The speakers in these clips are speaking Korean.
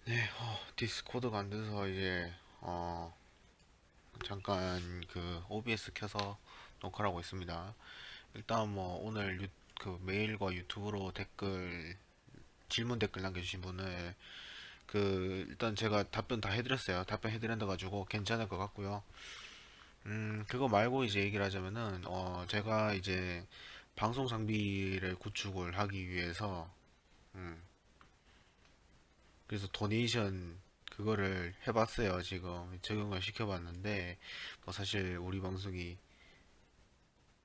네, 디스코드가 안 돼서 이제 잠깐 그 OBS 켜서 녹화를 하고 있습니다. 일단 뭐 오늘 그 메일과 유튜브로 질문 댓글 남겨주신 분을 그 일단 제가 답변 다 해드렸어요. 답변 해드린다 가지고 괜찮을 것 같고요. 그거 말고 이제 얘기를 하자면은 제가 이제 방송 장비를 구축을 하기 위해서 음, 그래서 도네이션 그거를 해봤어요. 지금 적용을 시켜봤는데 뭐 사실 우리 방송이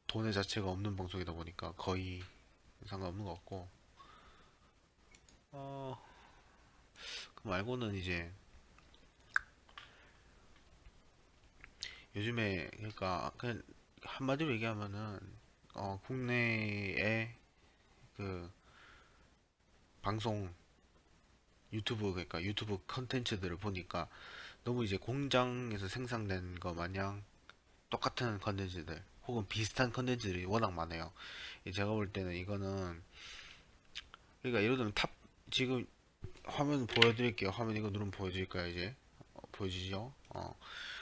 돈의 자체가 없는 방송이다 보니까 거의 상관없는 것 같고 어, 그 말고는 이제 요즘에 그러니까 그냥 한마디로 얘기하면은 국내의 그 방송 그러니까 유튜브 컨텐츠들을 보니까 너무 이제 공장에서 생산된 거 마냥 똑같은 컨텐츠들 혹은 비슷한 컨텐츠들이 워낙 많아요. 제가 볼 때는 이거는 그러니까 예를 들면 지금 화면 보여드릴게요. 화면 이거 누르면 보여드릴까요 이제? 보여주죠?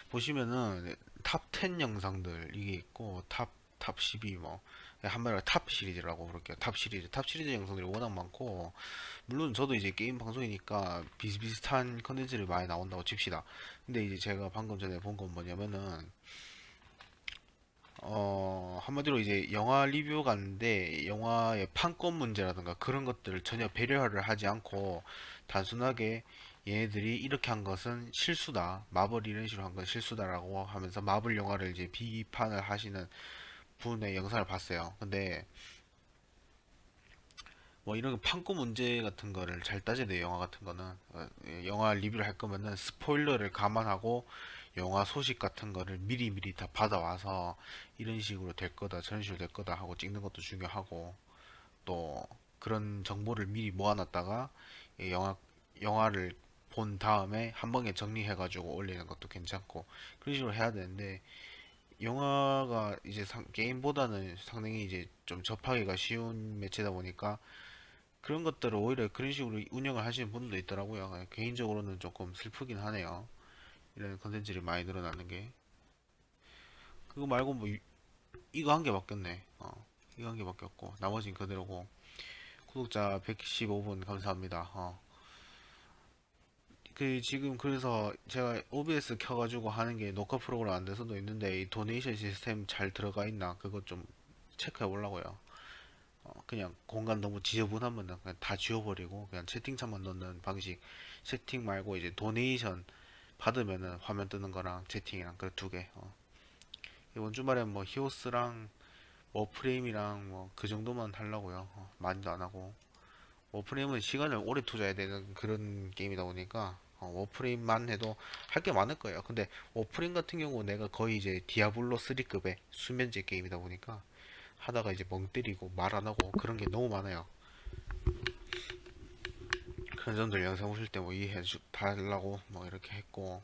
보시면은 탑 10 영상들 이게 있고 탑 12 뭐 한마디로 탑 시리즈라고 부를게요. 탑 시리즈 영상들이 워낙 많고 물론 저도 이제 게임 방송이니까 비슷비슷한 컨텐츠를 많이 나온다고 칩시다. 근데 이제 제가 방금 전에 본 건 뭐냐면은 한마디로 이제 영화 리뷰가 있는데 영화의 판권 문제라든가 그런 것들을 전혀 배려를 하지 않고 단순하게 얘네들이 이렇게 한 것은 실수다. 마블이 이런 식으로 한 건 실수다라고 하면서 마블 영화를 이제 비판을 하시는 분의 영상을 봤어요. 근데 뭐 이런 판권 문제 같은 거를 잘 따져야 돼요. 영화 같은 거는 영화 리뷰를 할 거면은 스포일러를 감안하고 영화 소식 같은 거를 미리미리 다 받아와서 이런 식으로 될 거다 저런 식으로 될 거다 하고 찍는 것도 중요하고 또 그런 정보를 미리 모아놨다가 이 영화를 본 다음에 한 번에 정리해가지고 올리는 것도 괜찮고 그런 식으로 해야 되는데 영화가 이제 게임보다는 상당히 이제 좀 접하기가 쉬운 매체다 보니까 그런 것들을 오히려 그런 식으로 운영을 하시는 분들도 있더라고요. 개인적으로는 조금 슬프긴 하네요. 이런 컨텐츠들이 많이 늘어나는 게. 그거 말고 뭐 이거 한 개 바뀌었네. 이거 한 개 바뀌었고 나머지는 그대로고 구독자 115분 감사합니다. 그 지금 그래서 제가 OBS 켜가지고 하는 게 녹화 프로그램 안 돼서도 있는데 이 도네이션 시스템 잘 들어가 있나 그거 좀 체크해 보려고요. 그냥 공간 너무 지저분하면 그냥 다 지워버리고 그냥 채팅창만 넣는 방식 세팅 말고 이제 도네이션 받으면은 화면 뜨는 거랑 채팅이랑 그 두 개. 이번 주말에 뭐 히오스랑 워프레임이랑 뭐 그 정도만 하려고요. 많이도 안 하고. 워프레임은 시간을 오래 투자해야 되는 그런 게임이다 보니까 워프레임만 해도 할 게 많을 거예요. 근데 워프레임 같은 경우 내가 거의 이제 디아블로 3급의 수면제 게임이다 보니까 하다가 이제 멍 때리고 말 안 하고 그런 게 너무 많아요. 그런 점들 영상 오실 때 뭐 이해해 달라고 뭐 이렇게 했고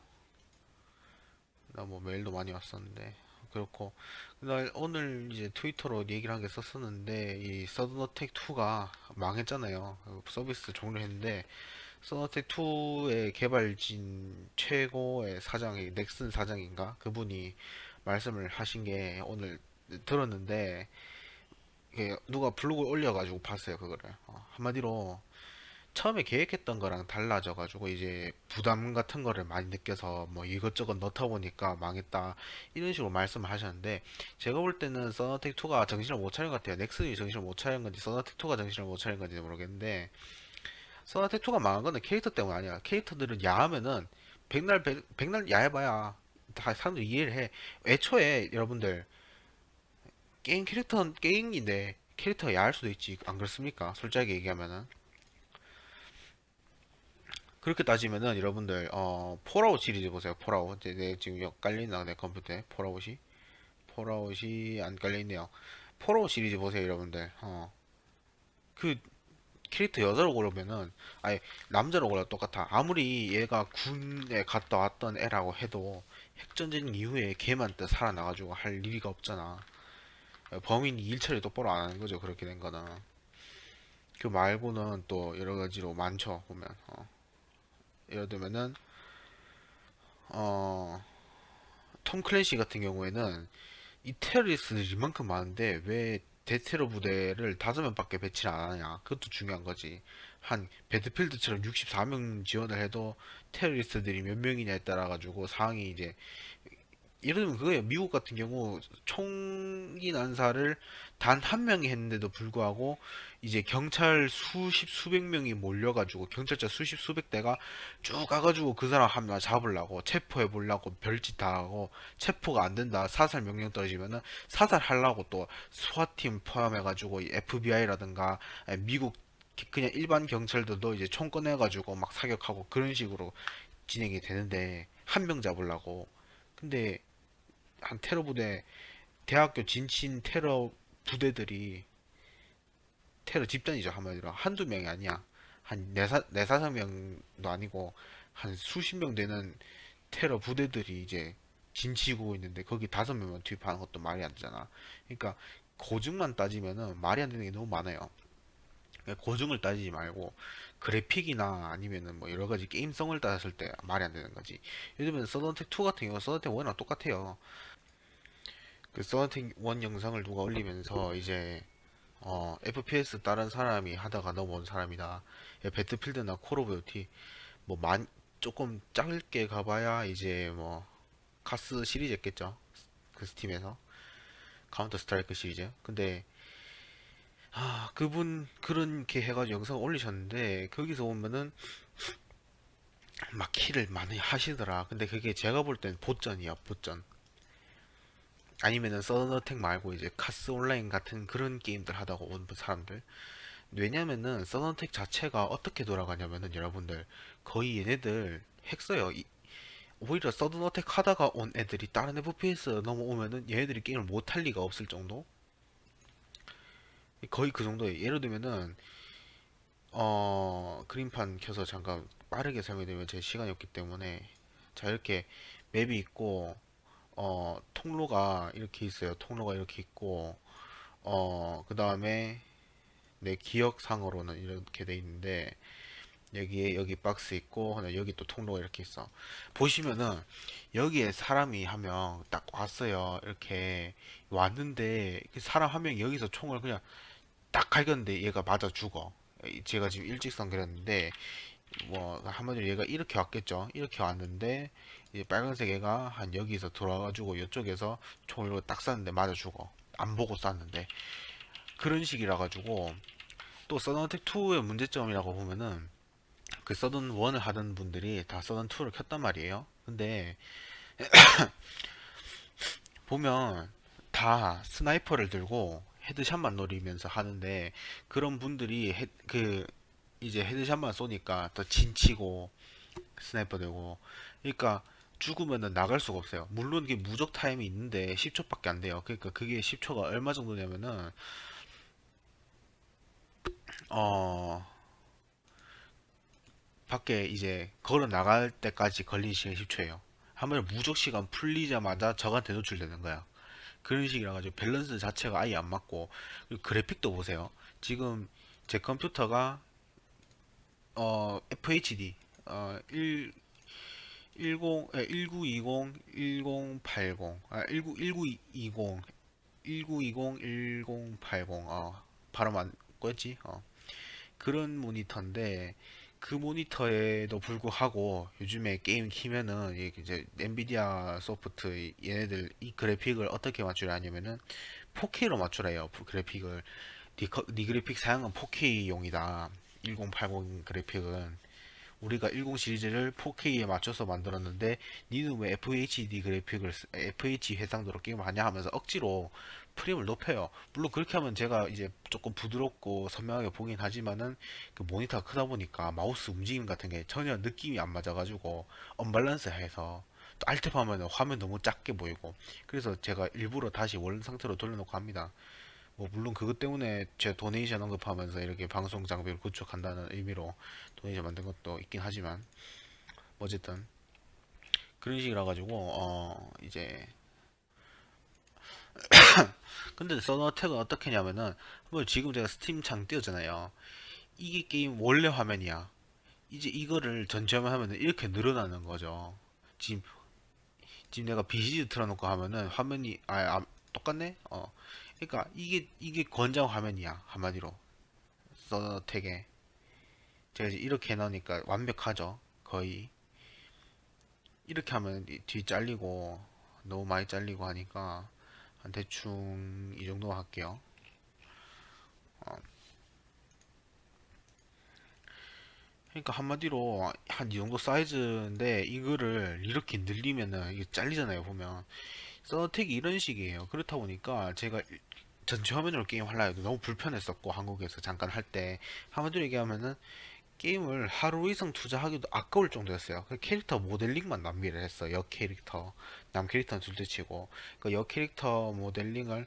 나 뭐 메일도 많이 왔었는데 그렇고 나 오늘 이제 트위터로 얘기를 한 게 썼었는데 이 서든어택 2가 망했잖아요. 서비스 종료했는데 서든어택 2의 개발진 최고의 사장이 넥슨 사장인가 그분이 말씀을 하신 게 오늘 들었는데 이게 누가 블로그에 올려가지고 봤어요 그거를. 한마디로 처음에 계획했던 거랑 달라져가지고 이제 부담 같은 거를 많이 느껴서 뭐 이것저것 넣다 보니까 망했다 이런 식으로 말씀을 하셨는데 제가 볼 때는 서너텍2가 정신을 못 차린 것 같아요. 넥슨이 정신을 못 차린 건지 서너텍2가 정신을 못 차린 건지 모르겠는데 서너텍2가 망한 거는 캐릭터 때문 아니야. 캐릭터들은 야하면은 백날 야해봐야 다 사람들이 이해를 해. 애초에 여러분들 게임 캐릭터는 게임인데 캐릭터가 야할 수도 있지 안 그렇습니까? 솔직하게 얘기하면은 그렇게 따지면은 여러분들 폴아웃 시리즈 보세요. 폴아웃 내 지금 여기 깔려있나 내 컴퓨터에 폴아웃이 안 깔려있네요. 폴아웃 시리즈 보세요 여러분들. 그 캐릭터 여자로 고르면은 아니 남자로 골라도 똑같아. 아무리 얘가 군에 갔다 왔던 애라고 해도 핵전쟁 이후에 걔만 또 살아나가지고 할 리가 없잖아. 범인이 일 처리 똑바로 안 하는 거죠. 그렇게 된 거는. 그 말고는 또 여러 가지로 많죠 보면. 예를 들면은 어, 톰 클랜시 같은 경우에는 이 테러리스트들이 이만큼 많은데 왜 대테러 부대를 5명밖에 배치를 안 하냐. 그것도 중요한 거지. 한 배드필드처럼 64명 지원을 해도 테러리스트들이 몇 명이냐에 따라 가지고 상황이 이제, 예를 들면 그거예요. 미국 같은 경우 총기 난사를 단 한 명이 했는데도 불구하고 이제 경찰 수십 수백 명이 몰려가지고 경찰차 수십 수백 대가 쭉 가가지고 그 사람 하나 잡으려고 체포해 보려고 별짓 다 하고, 체포가 안 된다 사살 명령 떨어지면은 사살하려고 또 스와팀 포함해가지고 FBI라든가 미국 그냥 일반 경찰들도 이제 총 꺼내가지고 막 사격하고 그런 식으로 진행이 되는데, 한 명 잡으려고. 근데 한 테러 부대, 대학교 진친 테러 부대들이, 테러 집단이죠 한마디로, 한두 명이 아니야. 한 네사섯 명도 아니고 한 수십 명 되는 테러 부대들이 이제 진치고 있는데 거기 5명만 투입하는 것도 말이 안 되잖아. 그러니까 고증만 따지면은 말이 안 되는 게 너무 많아요. 그러니까 고증을 따지지 말고 그래픽이나 아니면은 뭐 여러 가지 게임성을 따졌을 때 말이 안 되는 거지. 예를 들면 서든어택 2 같은 경우 서든어택 1랑 똑같아요. 그 서든어택 1 영상을 누가 올리면서 이제 FPS 다른 사람이 하다가 넘어온 사람이다. 배틀필드나 콜 오브 듀티 뭐 조금 짧게 가봐야 이제 뭐 카스 시리즈 했겠죠. 그 스팀에서 카운터 스트라이크 시리즈. 근데 그분 그렇게 해가지고 영상 올리셨는데 거기서 보면은 막 킬을 많이 하시더라. 근데 그게 제가 볼 땐 보전이야, 보전. 아니면은 서든어택 말고 이제 카스 온라인 같은 그런 게임들 하다가 온 사람들. 왜냐면은 서든어택 자체가 어떻게 돌아가냐면은 여러분들, 거의 얘네들 핵 써요. 오히려 서든어택 하다가 온 애들이 다른 FPS 넘어오면은 얘네들이 게임을 못 할 리가 없을 정도? 거의 그 정도예요. 예를 들면은 그림판 켜서 잠깐 빠르게 설명드리면 제 시간이 없기 때문에, 자 이렇게 맵이 있고 통로가 이렇게 있어요. 통로가 이렇게 있고 그 다음에 내 기억상으로는 이렇게 돼 있는데, 여기에 여기 박스 있고 여기 또 통로가 이렇게 있어. 보시면은 여기에 사람이 한 명 딱 왔어요. 이렇게 왔는데 그 사람 한 명이 여기서 총을 그냥 딱 갈겼는데 얘가 맞아 죽어. 제가 지금 일직선 그렸는데 뭐 한마디로 얘가 이렇게 왔겠죠. 이렇게 왔는데 이제 빨간색 애가 한 여기서 들어와가지고 이쪽에서 총을 딱 쐈는데 맞아 죽어. 안 보고 쐈는데. 그런 식이라 가지고, 또 서든어택 2의 문제점이라고 보면은 그 서든 1을 하던 분들이 다 서든 2를 켰단 말이에요. 근데 보면 다 스나이퍼를 들고 헤드샷만 노리면서 하는데, 그런 분들이 이제 헤드샷만 쏘니까 더 진치고 스나이퍼 되고, 그러니까 죽으면은 나갈 수가 없어요. 물론 이게 무적 타임이 있는데 10초밖에 안 돼요. 그러니까 그게 10초가 얼마 정도냐면은 어 밖에 이제 걸어 나갈 때까지 걸린 시간이 10초예요. 한번 무적 시간 풀리자마자 적한테 노출되는 거야. 그런 식이라 가지고 밸런스 자체가 아예 안 맞고, 그리고 그래픽도 보세요. 지금 제 컴퓨터가 FHD 1920 1080 1920 1080 발음 안 꼬였지? 그런 모니터인데, 그 모니터에도 불구하고 요즘에 게임 키면은 이제 엔비디아 소프트 얘네들 이 그래픽을 어떻게 맞추려 하냐면은 4K로 맞추래요. 그래픽을. 니 그래픽 사양은 4K용이다. 1080 그래픽은 우리가 10 시리즈를 4K에 맞춰서 만들었는데 니는 왜 FHD FH 해상도로 게임을 하냐 하면서 억지로 프레임을 높여요. 물론 그렇게 하면 제가 이제 조금 부드럽고 선명하게 보긴 하지만은 그 모니터가 크다 보니까 마우스 움직임 같은 게 전혀 느낌이 안 맞아가지고 언밸런스해서, 또 알트하면 화면 너무 작게 보이고, 그래서 제가 일부러 다시 원래 상태로 돌려놓고 합니다. 뭐 물론 그것 때문에 제 도네이션 언급하면서 이렇게 방송 장비를 구축한다는 의미로 도네이션 만든 것도 있긴 하지만, 어쨌든 그런 식이라 가지고 이제 근데 서든어택은 어떻게 냐면은, 뭐 지금 제가 스팀 창 띄웠잖아요. 이게 게임 원래 화면이야. 이제 이거를 전체화면 하면은 이렇게 늘어나는 거죠. 지금 지금 내가 BCG 틀어놓고 하면은 화면이 똑같네. 그러니까 이게 권장 화면이야 한마디로. 서텍에 제가 이제 이렇게 해놓으니까 완벽하죠. 거의 이렇게 하면 뒤 잘리고 너무 많이 잘리고 하니까 한 대충 이 정도 할게요. 어, 그러니까 한마디로 한 이 정도 사이즈인데 이거를 이렇게 늘리면은 이게 잘리잖아요. 보면 서택이 이런 식이에요. 그렇다 보니까 제가 전체 화면으로 게임 하려 해도 너무 불편했었고 한국에서 잠깐 할 때 한마디로 얘기하면은 게임을 하루 이상 투자하기도 아까울 정도였어요. 그 캐릭터 모델링만 낭비를 했어. 역 캐릭터 남 캐릭터는 둘째치고 그 역 캐릭터 모델링을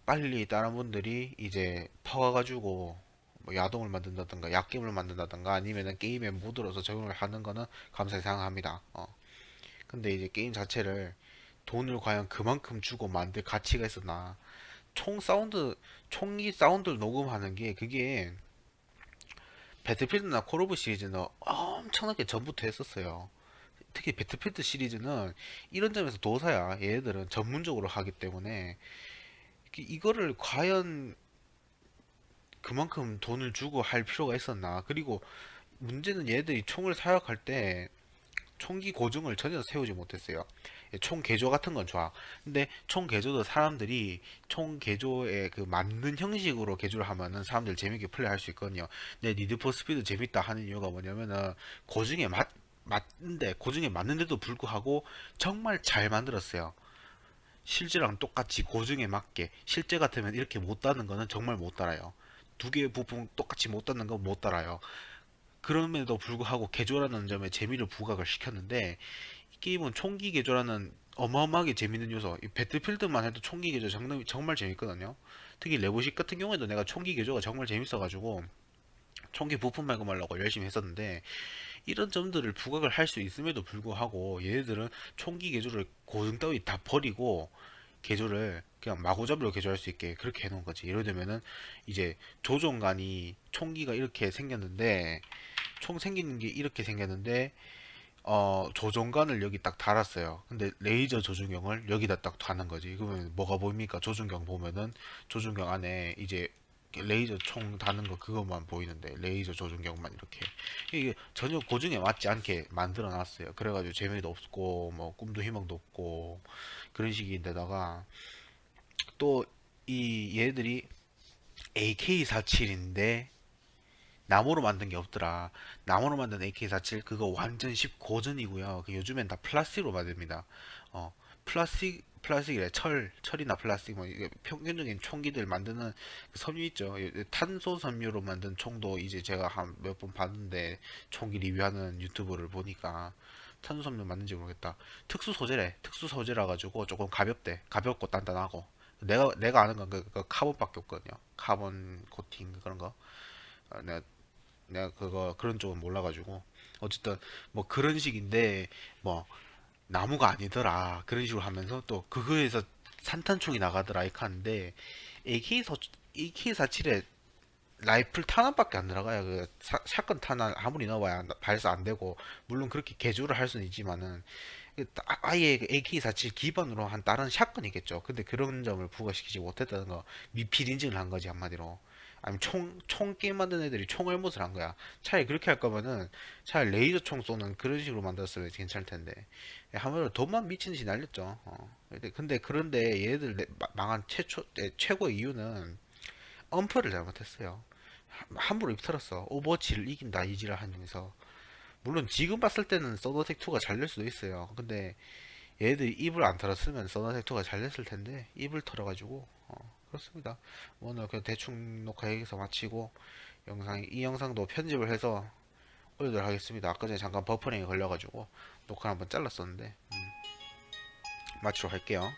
빨리 다른 분들이 이제 퍼가가지고 뭐 야동을 만든다든가 약겜을 만든다든가 아니면은 게임에 묻들어서 적용을 하는 거는 감사히 생각합니다. 근데 이제 게임 자체를 돈을 과연 그만큼 주고 만들 가치가 있었나? 총 사운드 총기 사운드를 녹음하는 게 그게 배틀필드나 콜 오브 시리즈는 엄청나게 전부터 했었어요. 특히 배틀필드 시리즈는 이런 점에서 도사야. 얘네들은 전문적으로 하기 때문에 이거를 과연 그만큼 돈을 주고 할 필요가 있었나. 그리고 문제는 얘들이 총을 사격할 때 총기 고증을 전혀 세우지 못했어요. 총 개조 같은 건 좋아. 근데 총 개조도 사람들이 총 개조에 그 맞는 형식으로 개조를 하면은 사람들 재밌게 플레이할 수 있거든요. 근데 니드 포 스피드 재밌다 하는 이유가 뭐냐면은 고증에 맞는데 고증에 맞는데도 불구하고 정말 잘 만들었어요. 실제랑 똑같이 고증에 맞게 실제 같으면 이렇게 못 따는 거는 정말 못 따라요. 두 개의 부품 똑같이 못 따는 건 못 따라요. 그럼에도 불구하고 개조라는 점에 재미를 부각을 시켰는데 이 게임은 총기 개조라는 어마어마하게 재밌는 요소. 이 배틀필드만 해도 총기 개조 정말 재밌거든요. 특히 레보식 같은 경우에도 내가 총기 개조가 정말 재밌어가지고 총기 부품 발급하려고 열심히 했었는데 이런 점들을 부각을 할 수 있음에도 불구하고 얘네들은 총기 개조를 고등 따위 다 버리고 개조를 그냥 마구잡이로 개조할 수 있게 그렇게 해놓은 거지. 예를 들면은 이제 조종관이 총기가 이렇게 생겼는데 총 생기는 게 이렇게 생겼는데 조종관을 여기 딱 달았어요. 근데 레이저 조준경을 여기다 딱 다는 거지. 그러면 뭐가 보입니까? 조준경 보면은 조준경 안에 이제 레이저 총 다는 거 그것만 보이는데 레이저 조준경만 이렇게 이게 전혀 고증에 맞지 않게 만들어 놨어요. 그래가지고 재미도 없고 뭐 꿈도 희망도 없고 그런 식인데다가 또 이 얘들이 AK47인데 나무로 만든 게 없더라. 나무로 만든 AK47 그거 완전 10고전이고요. 그 요즘엔 다 플라스틱으로 만듭니다. 플라스틱이래. 철이나 플라스틱 뭐 이게 평균적인 총기들 만드는 그 섬유 있죠. 탄소 섬유로 만든 총도 이제 제가 한 몇 번 봤는데 총기 리뷰하는 유튜브를 보니까 탄소 섬유 맞는지 모르겠다. 특수 소재래. 특수 소재라 가지고 조금 가볍대. 가볍고 단단하고. 내가 아는 건 그 카본밖에 없거든요. 카본 코팅 그런 거. 내가 그거 그런 쪽은 몰라가지고 어쨌든 뭐 그런 식인데 뭐 나무가 아니더라 그런 식으로 하면서 또 그거에서 산탄총이 나가더라 이렇게 하는데 AK47에 라이플 탄환밖에 안 들어가요. 그 샷건 탄환 아무리 넣어봐야 발사 안 되고 물론 그렇게 개조를 할 수는 있지만은 아예 AK47 기반으로 한 다른 샷건이겠죠. 근데 그런 점을 부각시키지 못했다는 거 미필 인증을 한 거지 한마디로. 아니면 총 게임 만든 애들이 총알못을 한 거야. 차라리 그렇게 할 거면은 차라리 레이저 총 쏘는 그런 식으로 만들었으면 괜찮을 텐데. 한마디로 돈만 미친 듯이 날렸죠. 그런데 얘들 망한 최고의 이유는 엄프를 잘못했어요. 함부로 입틀었어. 오버워치를 이긴다 이지를 하면서. 물론 지금 봤을 때는 서더텍2가 잘 될 수도 있어요. 근데 얘들이 입을 안 털었으면 서너텍2가 잘 됐을 텐데 입을 털어가지고 그렇습니다. 오늘 그냥 대충 녹화 여기서 마치고 이 영상도 편집을 해서 올리도록 하겠습니다. 아까 전에 잠깐 버퍼링이 걸려가지고 녹화를 한번 잘랐었는데 마치러 갈게요.